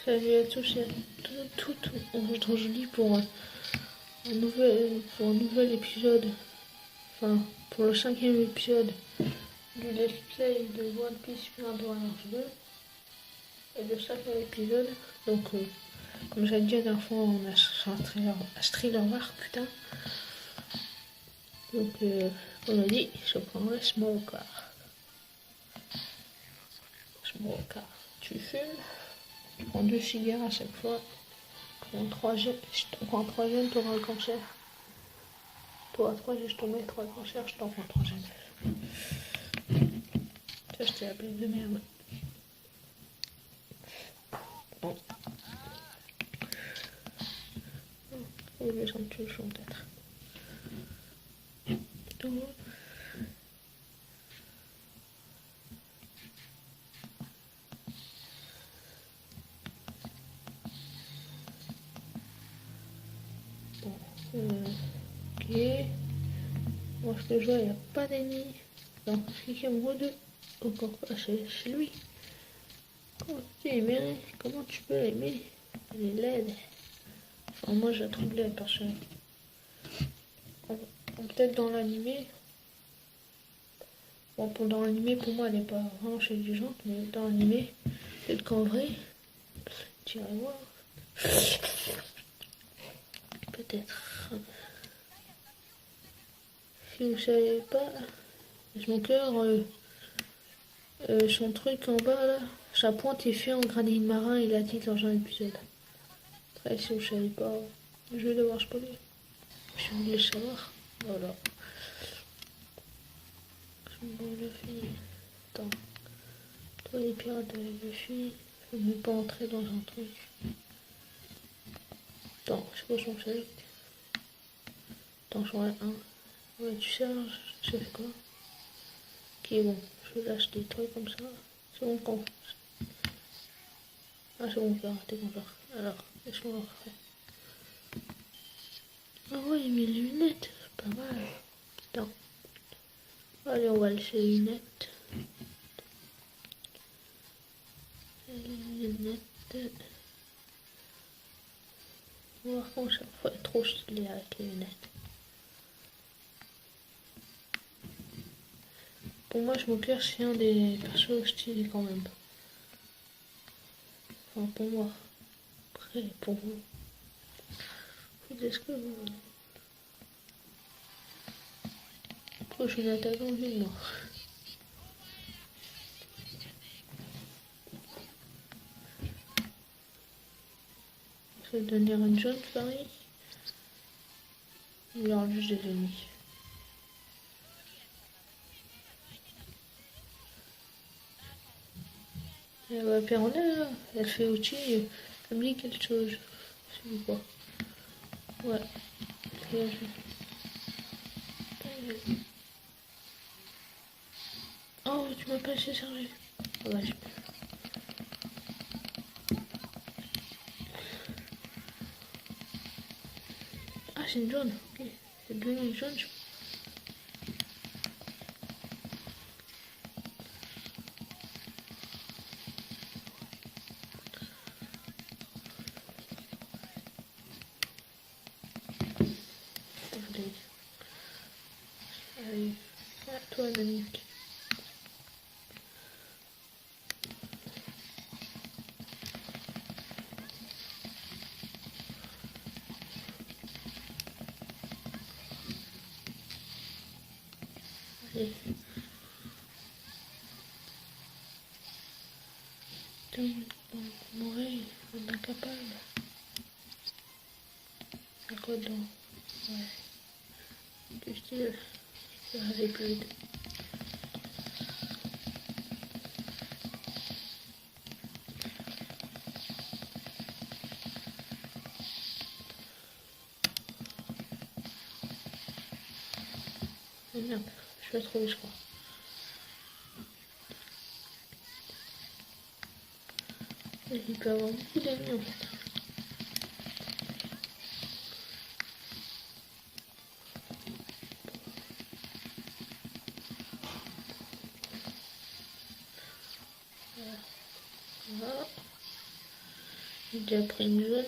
Salut à tous et à toutes, on se retrouve aujourd'hui pour un nouvel épisode, enfin pour le 5e épisode du Let's Play de One Piece Pirate Warriors 2 et le 5e épisode. Donc comme j'ai dit la dernière fois, on a sur un thriller war, putain. Donc on a dit, je prendrai Small Car. Small Car, tu fumes, tu prends 2 cigares à chaque fois. En troisième, si tu prends un troisième, tu auras le cancer. Toi, troisième, je t'en mets 3 cancers, je t'en prends un troisième. Ça, c'était la blague de merde. Bon. Et les gens tuent le chant, peut-être. Donc, bon. Ok. Moi, ce que je vois, il n'y a pas d'ennemis. Non, Shikamaru encore pas chez lui. Comment tu peux l'aimer? Elle est laide. Enfin, moi, je la trouve laide, personnellement. Peut-être dans l'animé. Bon, dans l'animé, pour moi, elle n'est pas vraiment intelligente, mais dans l'animé, peut-être qu'en vrai, tu vas voir. Peut-être. Si vous savez pas, mon cœur, son truc en bas là, sa pointe est fait en granit marin, il a dit dans un épisode. Après, si vous savez pas, je vais devoir spoiler. Si vous voulez le savoir, voilà. Bon, Luffy. Attends. Toi, les pirates de Luffy, faut même pas entrer dans un truc. Attends, c'est quoi son select? Attends, j'en ai un. Ouais, tu sais, je fais quoi? Ok, bon, je lâche des trucs comme ça. C'est bon, quand. Ah, c'est bon, j'ai raté comme ça. Alors, qu'est-ce qu'on va faire? Ah ouais, il met les lunettes, c'est pas mal. Attends. Allez, on va laisser les lunettes. Les lunettes. On va voir comment ça faut être trop stylé avec les lunettes. Pour moi, je me claire, c'est un des persos stylés quand même. Enfin, pour moi. Après, pour vous. Faites ce que vous voulez. Prochaine attaque en ville, non. Ça va devenir une jaune, pareil. Il y aura juste des ennemis. Elle va faire là, elle fait aussi, elle me dit quelque chose. Je sais pas. Ouais. Oh, tu m'as pas laissé charger. Ouais, Ah, c'est une jaune. Ok. C'est devenu une jaune. Allez, à toi, Dominique. Allez. Mon oreille, on est incapable. À quoi donc? Ouais. Du style, ça va aller plus vite. Oh merde, je vais trouver, je crois. Il peut avoir beaucoup d'amis en fait. Voilà. J'ai déjà pris une zone.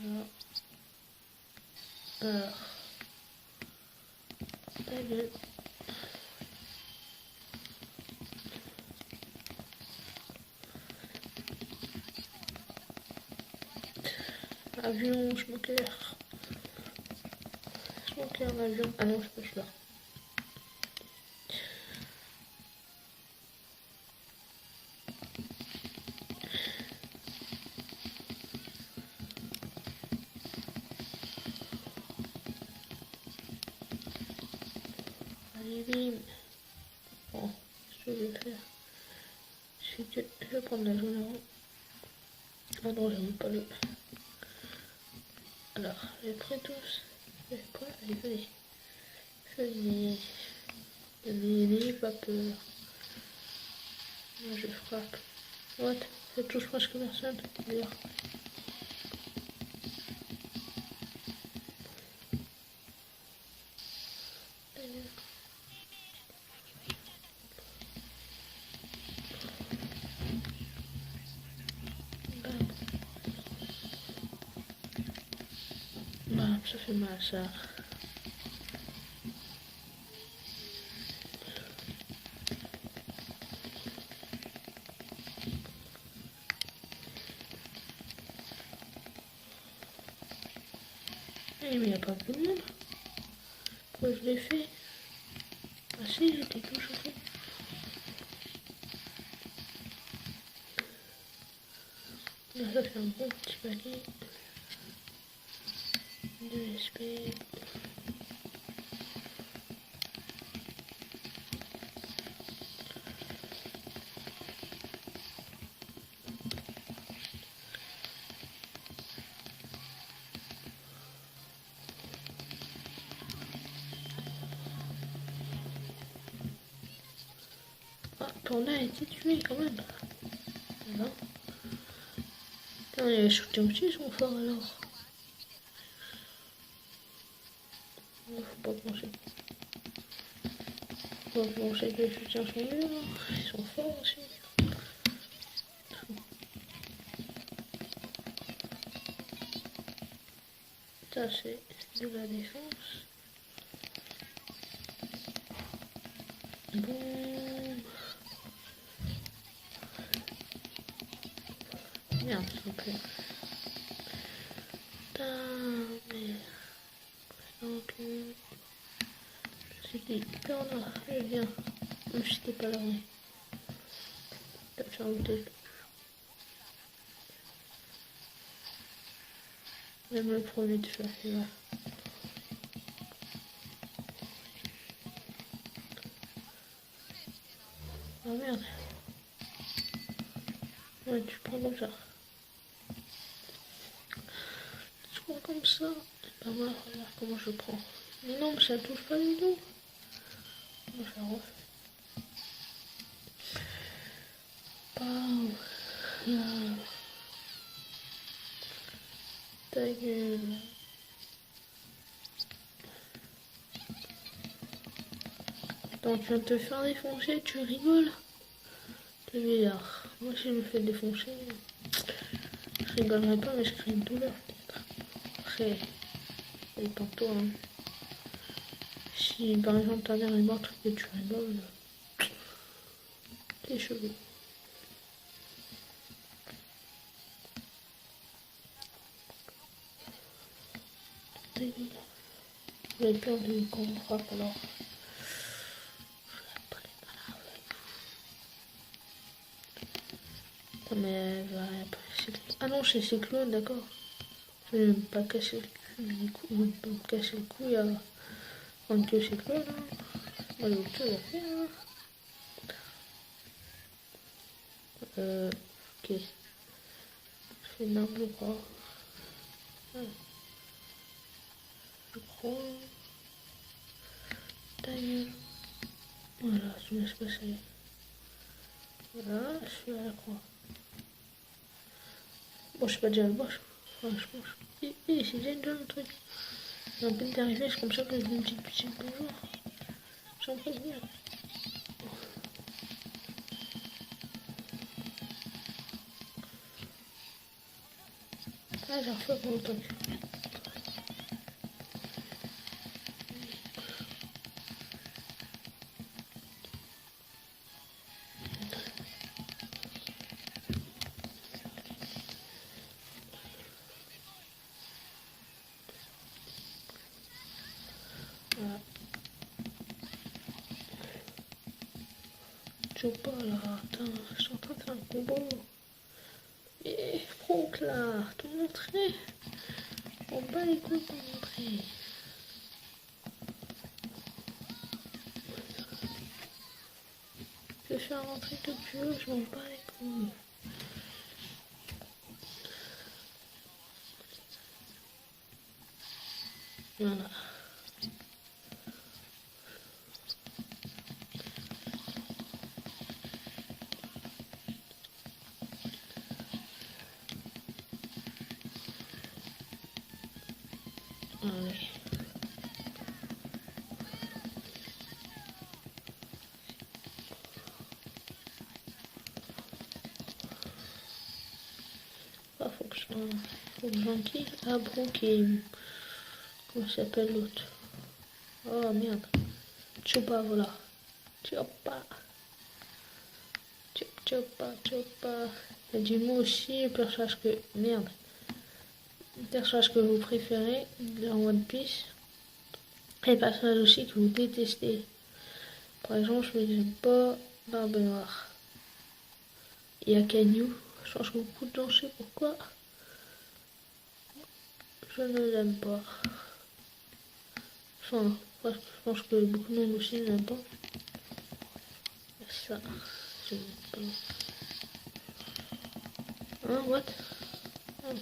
Voilà. Alors. Ta gueule. Avion, smoker. Smoker, avion. Ah non, c'est pas celui-là. Allez, bim. Bon, ce que je vais faire, c'est que je vais prendre la zone avant. Ah non, j'aime pas le. Alors, les prêts tous. Vous êtes prêts? Allez, venez. Venez. N'ayez pas peur. Moi, je frappe. What? Ça touche presque personne. D'ailleurs. Bam. Bam, ça fait mal, ça. Eh, mais il n'y a pas beaucoup de monde. Pourquoi je l'ai fait? Ah si, j'étais tout chauffé. Là, ça fait un bon petit paquet de SP. Ah, Panda a été tué quand même. Non. Putain, les soutiens aussi sont forts alors. Faut pas penser. Faut pas penser que les soutiens sont nuls. Hein. Ils sont forts aussi. Ça c'est de la défense. Bon. Merde, s'il vous plaît. Putain, mais. Donc, c'était hyper là. Allez, viens. Même si t'es pas là, mais. T'as fait un tel. Même le premier de faire, il va. Ah merde. Ouais, tu prends comme ça. Tu prends comme ça. Et ben moi, regarde comment je prends. Mais non, mais ça touche pas du tout. Moi, je la refais. Bam. Là. Ta gueule. Attends, tu viens de te faire défoncer, tu rigoles? C'est bizarre. Moi, si je me fais défoncer, je rigolerais pas, mais je crie une douleur, peut-être. Après, ça dépend de toi, hein. Si, par exemple, ta mère est morte et que tu rigoles, t'es chelou. J'avais peur de qu'on me frappe, alors. Non, mais elle va passer. Ah non, c'est Cyclone, d'accord. Je vais même pas casser le cul, du coup. Je vais pas me casser le cou, il y a un que Cyclone, hein. Moi, j'ai autre chose à faire, hein. Ok. Je fais une arme, je crois. Ouais. Je crois. Ta gueule. Voilà, je me laisse passer. Voilà, je suis à la croix. Bon, je suis pas déjà le boss. Enfin, je pense. C'est déjà une zone, le truc. J'ai un peine d'arriver, c'est comme ça que je me dis petit bonjour. Sans prévenir. Ah, j'ai refait mon truc. Voilà. Je joue pas là, attends, je suis en train de faire un combo. Et Franck là, ton entrée. On bat les couilles ton entrée. Je vais faire l'entrée que tu veux, je m'en bats les couilles. Voilà. Allez. Ah, faut que j'en kill. Ah, Brooke et... Comment s'appelle l'autre? Oh merde. Chopa, voilà. Chopa. Chopa. Il y a du mot aussi, personnage que... Merde. Personnage que vous préférez dans One Piece. Et personnage aussi que vous détestez. Par exemple, je n'aime pas Barbe Noire. Il y a Canyon. Je change beaucoup de temps, je sais pourquoi. Je ne l'aime pas. Enfin, je pense que beaucoup de monde aussi ne l'aiment pas. Ça, je n'aime pas. Hein, what? Oh.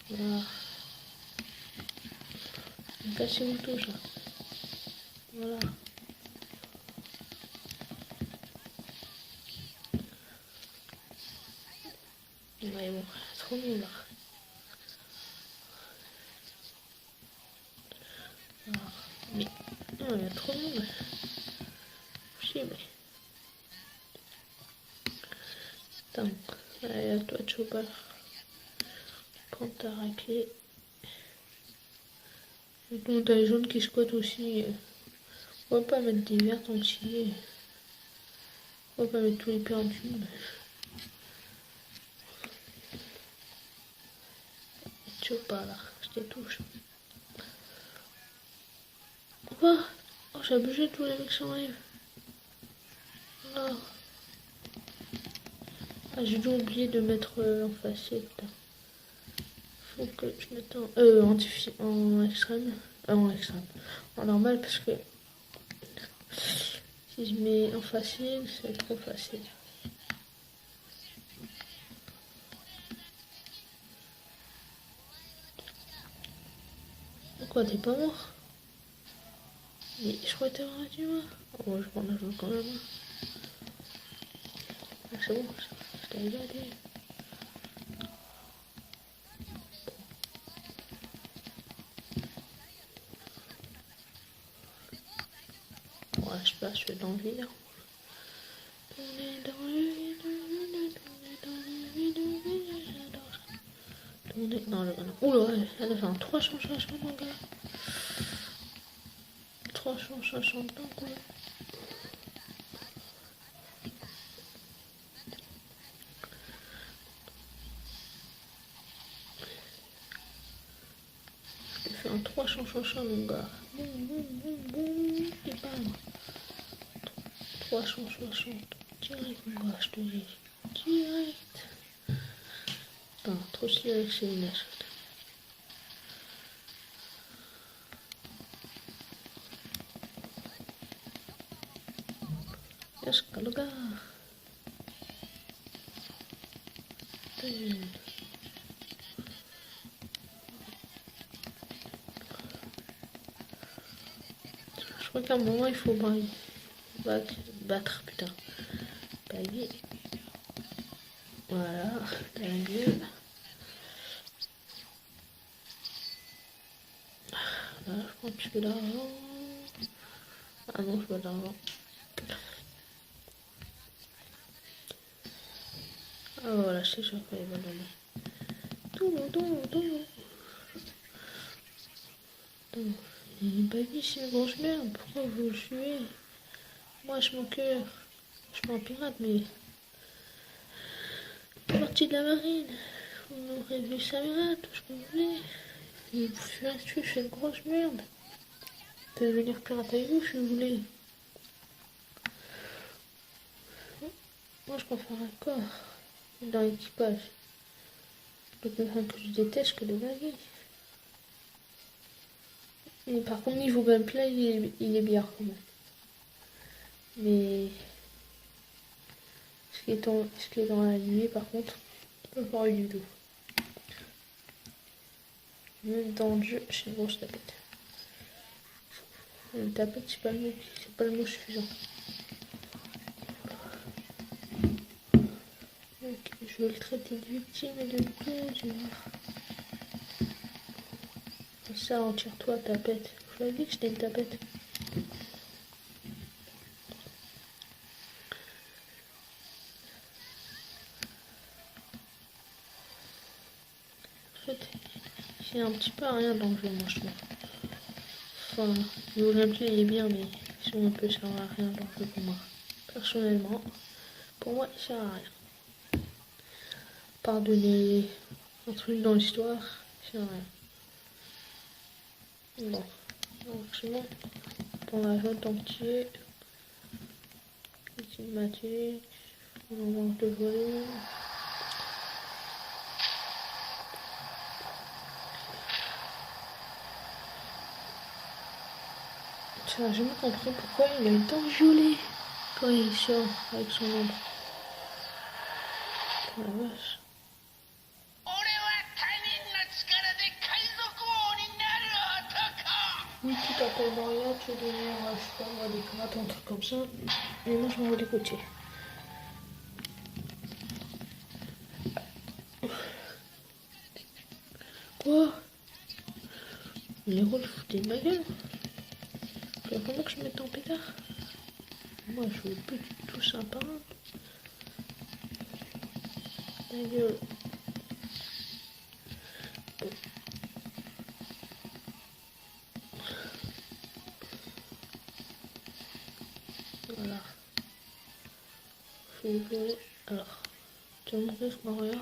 Voilà. Cassez-vous tous là. Voilà. Mais bon, trop nul là. Voilà. Mais non, il y a trop nul. Possible. Attends. Allez, à toi, Chopper. Prends ta raclée. Et donc, t'as les jaunes qui squattent aussi. On va pas mettre des verts entiers. On va pas mettre tous les perdus. Chopper là, je te touche. Quoi? Oh, j'ai abusé, tous les mecs s'enlèvent. Ah, j'ai dû oublier de mettre en facette. Faut que je mette en extrême. En extrême. En normal parce que si je mets en facile, c'est trop facile. Pourquoi t'es pas mort? Mais je crois que t'es mort, tu vois. Oh, je prends la joue quand même. Ah, c'est bon, je t'avais déjà dit. Ouais, je sais pas, je suis dans le vide. On est dans le vide, j'adore ça. Non, le gars. Oula, elle a fait un 360 mon gars. 360 d'un coup. Elle fait un 360 mon gars. Boum, et bam. 360. Direct mon gars, je te dis. Direct. Putain, trop stylé avec ces lunettes. Yes, le gars. Je crois qu'à un moment il faut battre, putain. Baguer. Voilà, t'as la gueule. Voilà, je prends un petit peu d'argent. Ah non, je veux d'argent. Ah voilà, je sais sur quoi il va donner. Tout. Il est pas ici, une grosse merde. Pourquoi vous le suivez? Moi, je m'en cœur. Je suis pas un pirate, mais. Partie de la marine. Vous m'aurez vu Samira, tout ce que vous voulez. Et vous faites je fais une grosse merde. Vous pouvez venir pirate avec vous si vous voulez. Moi, je préfère un corps dans l'équipage. Donc, quelqu'un que je déteste que de ma vie. Et par contre, niveau gameplay, il est bien quand même. Mais ce qui est dans la nuit, par contre, pas du tout. Même dans le jeu, c'est une grosse tapette. Une tapette, c'est pas le mot suffisant. Ok, je vais le traiter de victime et de cause. Ça, en tire-toi, tapette. Je l'avais dit que c'était une tapette. En fait, c'est un petit peu à rien dans le jeu, moi, je trouve. Enfin, le gameplay, il est bien, mais si on peut servir à rien dans le jeu pour moi. Personnellement, pour moi, il sert à rien. Pardonner un truc dans l'histoire, ça sert à rien. Bon, donc c'est bon. On va jouer tant que cinématique, on va te jouer. J'ai jamais compris pourquoi il a le temps violet quand il sort avec son ombre. Oh la vache. Oui, tu t'appelles Maria, tu veux devenir, je sais pas moi, des pirates, un truc comme ça. Mais moi, je m'en vais l'écouter. Quoi? Les rôles foutaient de ma gueule. Il va falloir que je me mette en pétard. Moi, je veux plus du tout sympa. Ta gueule. Bon. Voilà. Je vais violer. Alors, tu vas mourir, Maria.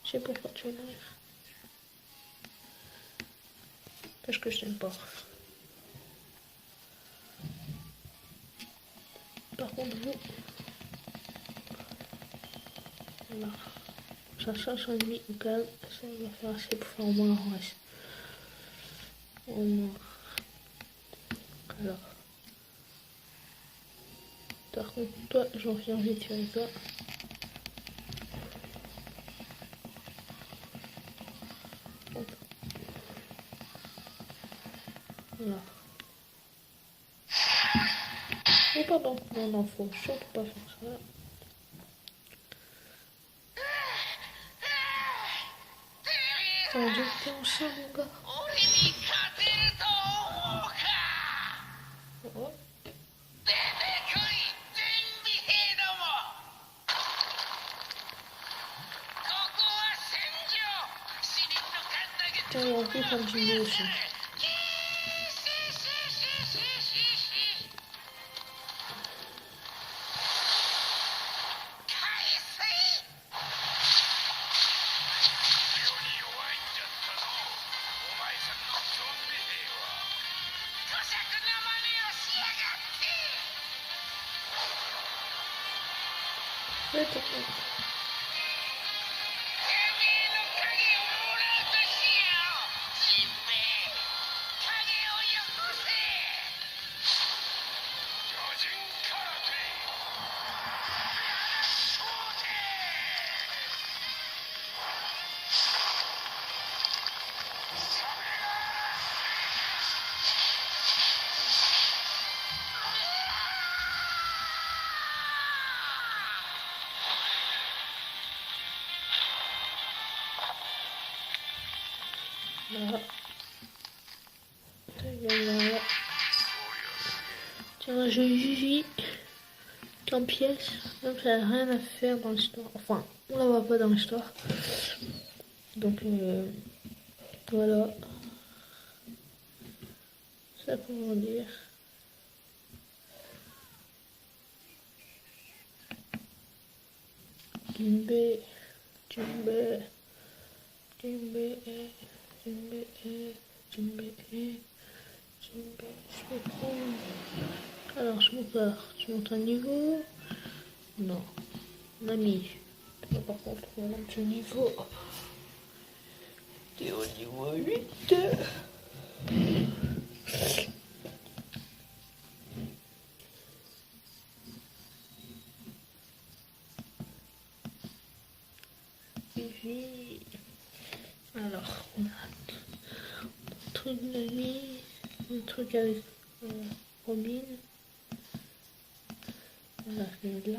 Je sais pourquoi tu vas mourir. Parce que je t'aime pas. Par contre, vous. Voilà. Ça change un demi au calme. Ça va faire assez pour faire au moins un reste. Au moins. Alors. Par contre, toi, j'en viens vite avec toi. Voilà. Oh pardon, non, faut surtout pas faire ça. T'as dit que t'es enceinte, mon gars. Oh. Tiens, il y a un peu comme tu dis aussi. Voilà. Voilà. Tiens, un jeu Vivi. En pièces. Donc ça n'a rien à faire dans l'histoire. Enfin, on la voit pas dans l'histoire. Donc voilà. Ça comment dire. Jimbe, Jimbe, Jimbe, Jimbe, Jimbe, Jimbe, je vais prendre. Alors, Smoker, tu montes un niveau. Non. Nami. Par contre, on monte un niveau. T'es au niveau 8. Alors, on a un truc de Nami, un truc avec Robin. On a fait là.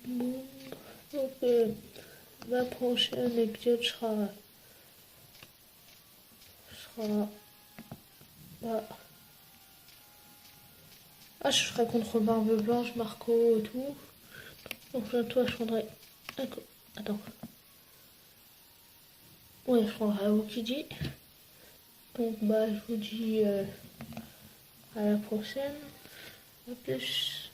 Bon, donc la prochaine épisode sera bah, je serai contre Barbe Blanche, Marco et tout. Donc là, toi, je prendrai attends. Ouais, je prendrai Aokiji. Donc bah, je vous dis à la prochaine. A plus.